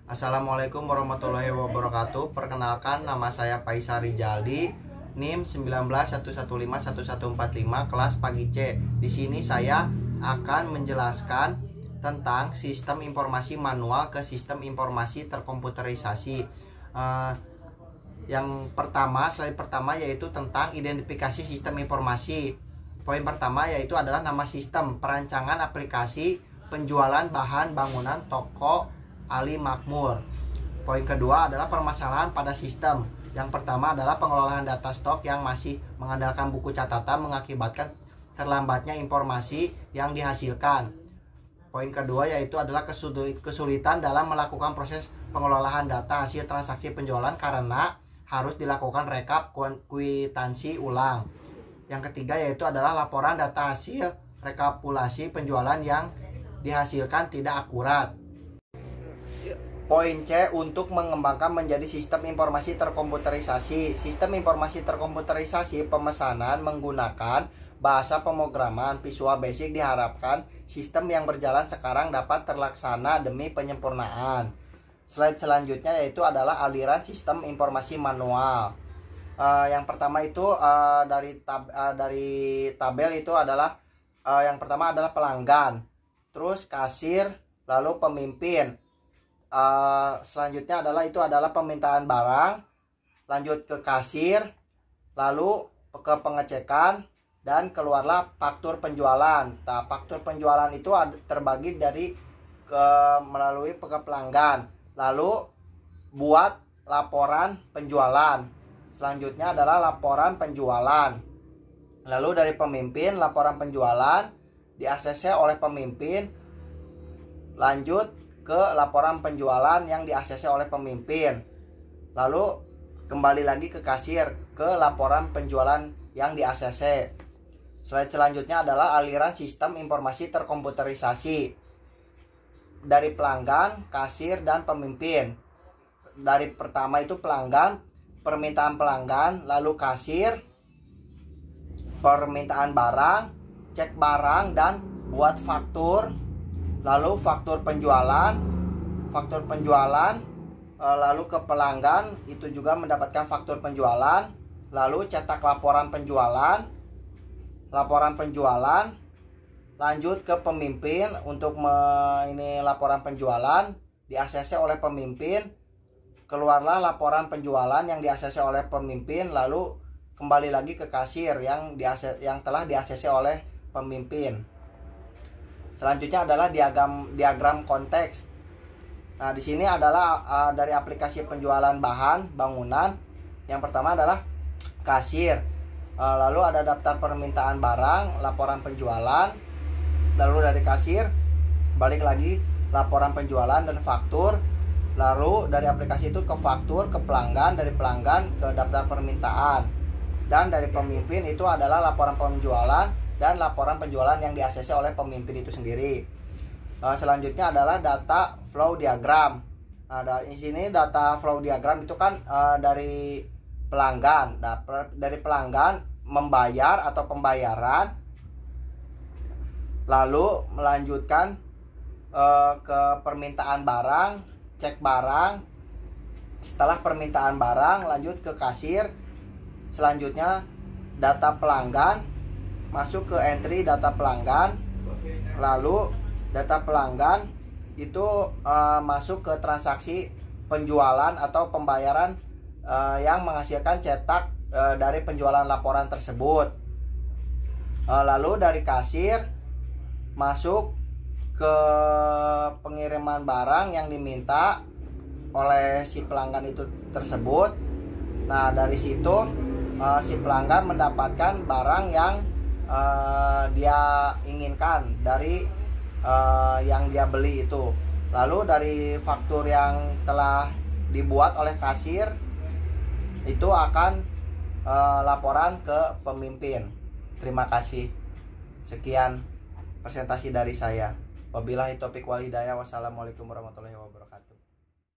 Assalamualaikum warahmatullahi wabarakatuh. Perkenalkan, nama saya Faisal Rijaldi, NIM 1911511145, kelas pagi C. Di sini saya akan menjelaskan tentang sistem informasi manual ke sistem informasi terkomputerisasi. Yang pertama, slide pertama yaitu tentang identifikasi sistem informasi. Poin pertama yaitu adalah nama sistem, perancangan aplikasi, penjualan bahan bangunan toko Ali Makmur. Poin kedua adalah permasalahan pada sistem. Yang pertama adalah pengelolaan data stok yang masih mengandalkan buku catatan mengakibatkan terlambatnya informasi yang dihasilkan. Poin kedua yaitu adalah kesulitan dalam melakukan proses pengelolaan data hasil transaksi penjualan karena harus dilakukan rekap kwitansi ulang. Yang ketiga yaitu adalah laporan data hasil rekapitulasi penjualan yang dihasilkan tidak akurat. Poin C, untuk mengembangkan menjadi sistem informasi terkomputerisasi. Sistem informasi terkomputerisasi pemesanan menggunakan bahasa pemrograman Visual Basic diharapkan sistem yang berjalan sekarang dapat terlaksana demi penyempurnaan. Slide selanjutnya yaitu adalah aliran sistem informasi manual. Yang pertama itu dari tabel itu adalah yang pertama adalah pelanggan, terus kasir, lalu pemimpin. Selanjutnya adalah permintaan barang, lanjut ke kasir, lalu ke pengecekan, dan keluarlah faktur penjualan. Nah, faktur penjualan itu terbagi melalui ke pelanggan, lalu buat laporan penjualan. Selanjutnya adalah laporan penjualan, lalu dari pemimpin laporan penjualan di ACC oleh pemimpin, lanjut ke laporan penjualan yang di-ACC oleh pemimpin, lalu kembali lagi ke kasir ke laporan penjualan yang di-ACC. Slide selanjutnya adalah aliran sistem informasi terkomputerisasi dari pelanggan, kasir, dan pemimpin. Dari pertama itu pelanggan, permintaan pelanggan, lalu kasir, permintaan barang, cek barang, dan buat faktur, lalu faktur penjualan, lalu ke pelanggan itu juga mendapatkan faktur penjualan, lalu cetak laporan penjualan, lanjut ke pemimpin untuk ini laporan penjualan di-ACC oleh pemimpin, keluarlah laporan penjualan yang di-ACC oleh pemimpin, lalu kembali lagi ke kasir yang telah di-ACC oleh pemimpin. Selanjutnya adalah diagram konteks. Nah, di sini adalah dari aplikasi penjualan bahan bangunan. Yang pertama adalah kasir. Lalu ada daftar permintaan barang, laporan penjualan. Lalu dari kasir balik lagi laporan penjualan dan faktur. Lalu dari aplikasi itu ke faktur, ke pelanggan, dari pelanggan ke daftar permintaan. Dan dari pemimpin itu adalah laporan penjualan dan laporan penjualan yang di-ACC oleh pemimpin itu sendiri. Selanjutnya adalah data flow diagram. Nah, di sini data flow diagram itu kan dari pelanggan. Nah, dari pelanggan membayar atau pembayaran, lalu melanjutkan ke permintaan barang, cek barang. Setelah permintaan barang lanjut ke kasir. Selanjutnya data pelanggan, masuk ke entry data pelanggan, lalu data pelanggan itu masuk ke transaksi penjualan atau pembayaran yang menghasilkan cetak dari penjualan laporan tersebut. Lalu dari kasir masuk ke pengiriman barang yang diminta oleh si pelanggan itu tersebut. Nah, dari situ si pelanggan mendapatkan barang yang dia inginkan dari yang dia beli itu. Lalu dari faktur yang telah dibuat oleh kasir itu akan laporan ke pemimpin. Terima kasih. Sekian presentasi dari saya. Wabillahi taufiq wal hidayah. Wassalamualaikum warahmatullahi wabarakatuh.